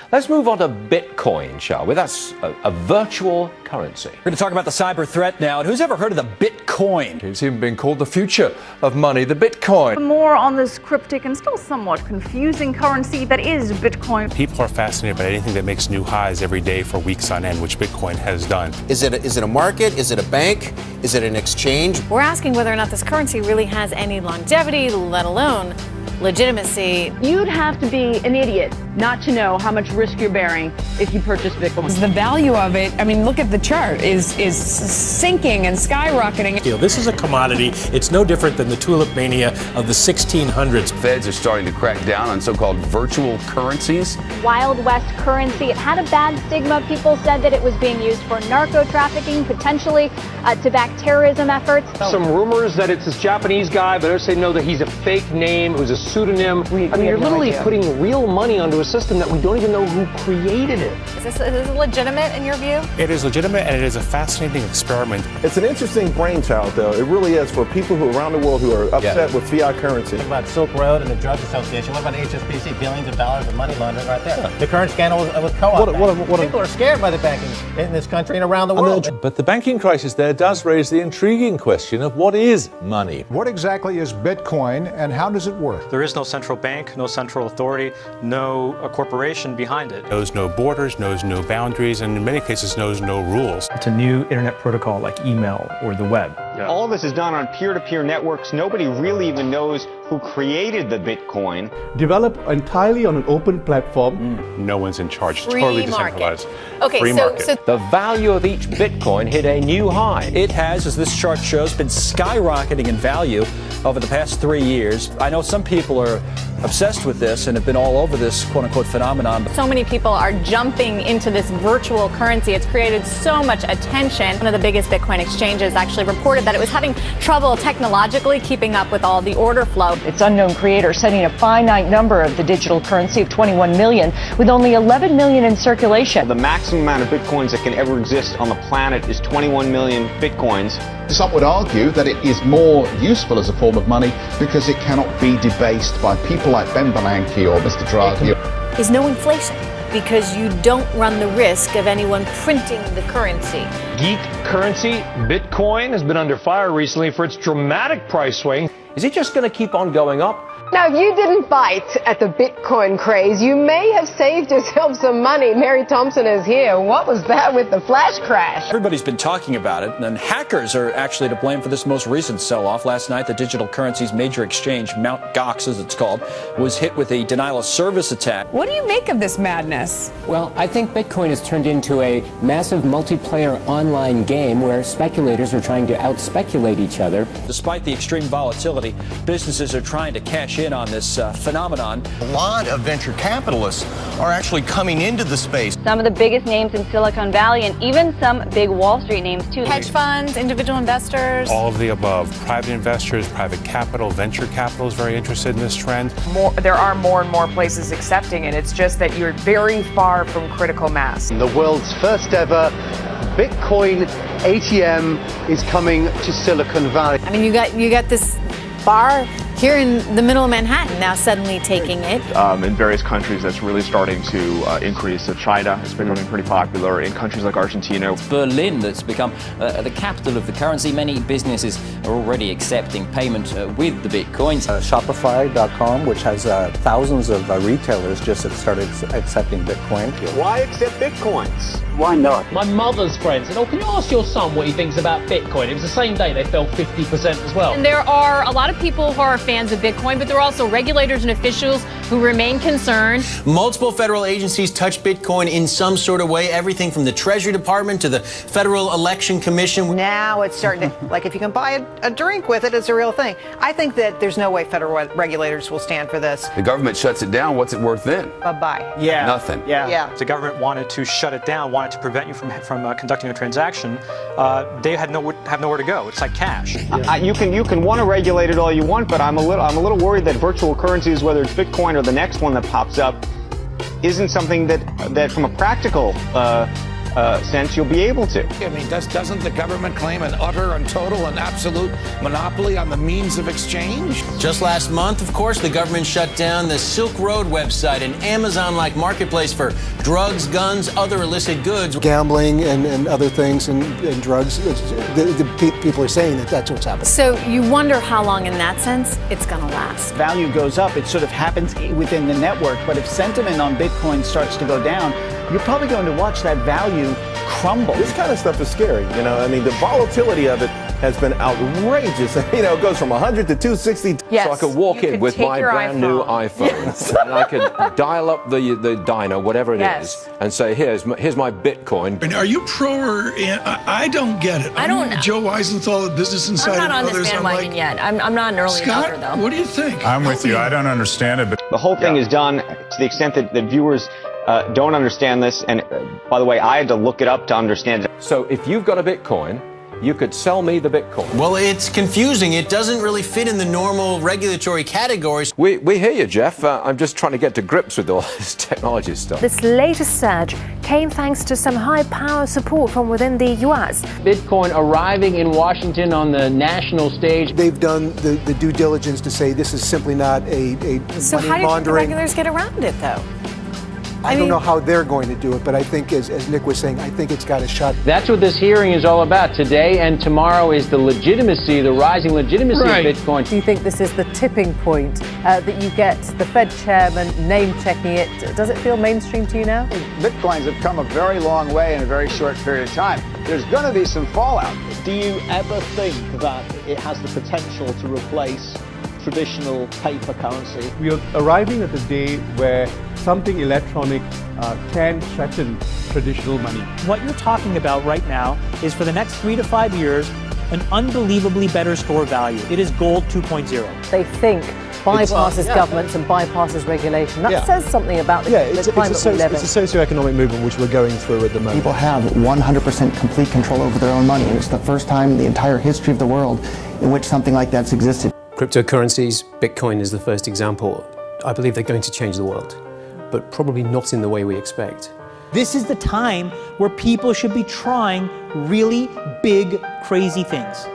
Let's move on to Bitcoin, shall we? That's a virtual currency. We're going to talk about the cyber threat now. And who's ever heard of the Bitcoin? It's even been called the future of money, the Bitcoin. More on this cryptic and still somewhat confusing currency that is Bitcoin. People are fascinated by anything that makes new highs every day for weeks on end, which Bitcoin has done. Is it a market? Is it a bank? Is it an exchange? We're asking whether or not this currency really has any longevity, let alone legitimacy. You'd have to be an idiot not to know how much risk you're bearing if you purchase Bitcoin. The value of it, I mean, look at the chart, is sinking and skyrocketing. This is a commodity. It's no different than the tulip mania of the 1600s. Feds are starting to crack down on so-called virtual currencies. Wild West currency. It had a bad stigma. People said that it was being used for narco trafficking, potentially to back terrorism efforts. Some rumors that it's this Japanese guy, but others say no, that he's a fake name, who's a pseudonym. You're literally putting real money onto a system that we don't even know who created it. Is this legitimate in your view? It is legitimate, and it is a fascinating experiment. It's an interesting brainchild, though. It really is, for people who around the world who are upset with fiat currency. What about Silk Road and the Drug Association? What about HSBC? Billions of dollars of money laundering right there. The current scandal with co-op. People are scared by the banking in this country and around the world. But the banking crisis there does raise the intriguing question of what is money? What exactly is Bitcoin and how does it work? There is no central bank, no central authority, no corporation behind it. Knows no borders, knows no boundaries, and in many cases knows no rules. It's a new internet protocol like email or the web. All of this is done on peer-to-peer networks. Nobody really even knows who created the Bitcoin. Developed entirely on an open platform. No one's in charge. Free totally market. decentralized. Okay, Free market. so The value of each Bitcoin hit a new high. It has, as this chart shows, been skyrocketing in value over the past 3 years. I know some people are obsessed with this and have been all over this quote-unquote phenomenon. so many people are jumping into this virtual currency. It's created so much attention. One of the biggest Bitcoin exchanges actually reported that it was having trouble technologically keeping up with all the order flow. Its unknown creator setting a finite number of the digital currency of 21 million, with only 11 million in circulation. The maximum amount of Bitcoins that can ever exist on the planet is 21 million Bitcoins. Some would argue that it is more useful as a form of money because it cannot be debased by people like Ben Bernanke or Mr. Draghi. Is no inflation because you don't run the risk of anyone printing the currency. Geek currency, Bitcoin, has been under fire recently for its dramatic price swing. Is it just going to keep on going up? Now, if you didn't bite at the Bitcoin craze, you may have saved yourself some money. Mary Thompson is here. What was that with the flash crash? Everybody's been talking about it, and hackers are actually to blame for this most recent sell-off. Last night, the digital currency's major exchange, Mt. Gox as it's called, was hit with a denial of service attack. What do you make of this madness? Well, I think Bitcoin has turned into a massive multiplayer online game where speculators are trying to out-speculate each other. Despite the extreme volatility, businesses are trying to cash in on this phenomenon. A lot of venture capitalists are actually coming into the space. Some of the biggest names in Silicon Valley and even some big Wall Street names too. Hedge funds, individual investors. All of the above. Private investors, private capital, venture capital is very interested in this trend. There are more and more places accepting it. It's just that you're very far from critical mass. The world's first ever Bitcoin ATM is coming to Silicon Valley. I mean, you got this bar here in the middle of Manhattan now suddenly taking it. In various countries, that's really starting to increase. So China has been becoming pretty popular. In countries like Argentina. Berlin, that's become the capital of the currency. Many businesses are already accepting payment with the Bitcoins. Shopify.com, which has thousands of retailers, just have started accepting Bitcoin. Why accept Bitcoins? Why not? My mother's friend said, oh, can you ask your son what he thinks about Bitcoin? It was the same day they fell 50% as well. And there are a lot of people who are fans of Bitcoin, but there are also regulators and officials who remain concerned. Multiple federal agencies touch Bitcoin in some sort of way, everything from the Treasury Department to the Federal Election Commission. Now it's starting to, like if you can buy a drink with it, it's a real thing. I think that there's no way federal regulators will stand for this. The government shuts it down. What's it worth then? Bye-bye. Yeah. Nothing. Yeah. If the government wanted to shut it down, wanted to prevent you from conducting a transaction, they have nowhere to go. It's like cash. You can want to regulate it all you want, but I'm a little worried that virtual currencies, whether it's Bitcoin or the next one that pops up, isn't something that from a practical sense, you'll be able to. I mean, doesn't the government claim an utter and total and absolute monopoly on the means of exchange? Just last month, of course, the government shut down the Silk Road website, an Amazon-like marketplace for drugs, guns, other illicit goods. Gambling and other things and drugs. The people are saying that that's what's happening. So you wonder how long in that sense it's going to last. Value goes up, it sort of happens within the network, but if sentiment on Bitcoin starts to go down, you're probably going to watch that value crumble. This kind of stuff is scary, you know. I mean, the volatility of it has been outrageous. You know, it goes from 100 to 260. Yes. So I could walk in with my brand new iPhone and I could dial up the dyno, whatever it is, and say, here's my Bitcoin. And are you pro or I don't get it. I don't know. Joe Weisenthal, the Business Insider. I'm not on others, this bandwagon yet. I'm not an early adopter, though. What do you think? I'm with you. I don't understand it. But the whole thing is done to the extent that the viewers don't understand this. And by the way, I had to look it up to understand it. So if you've got a Bitcoin, you could sell me the Bitcoin. Well, it's confusing. It doesn't really fit in the normal regulatory categories. We hear you, Jeff. I'm just trying to get to grips with all this technology stuff. This latest surge came thanks to some high-power support from within the U.S. Bitcoin arriving in Washington on the national stage. They've done the due diligence to say this is simply not a So money how do you think the laundering. regulators get around it, though? I don't know how they're going to do it, but I think, as Nick was saying, I think it's got a shot. That's what this hearing is all about. Today and tomorrow is the legitimacy, the rising legitimacy of Bitcoin. Do you think this is the tipping point that you get the Fed chairman name-checking it? Does it feel mainstream to you now? Bitcoins have come a very long way in a very short period of time. There's going to be some fallout. Do you ever think that it has the potential to replace traditional paper currency? We are arriving at the day where something electronic can threaten traditional money. What you're talking about right now is for the next 3 to 5 years, an unbelievably better store value. It is gold 2.0. They think bypasses governments and bypasses regulation. That says something about the climate we live in. It's a socioeconomic movement which we're going through at the moment. People have 100% complete control over their own money. It's the first time in the entire history of the world in which something like that's existed. Cryptocurrencies, Bitcoin is the first example. I believe they're going to change the world, but probably not in the way we expect. This is the time where people should be trying really big, crazy things.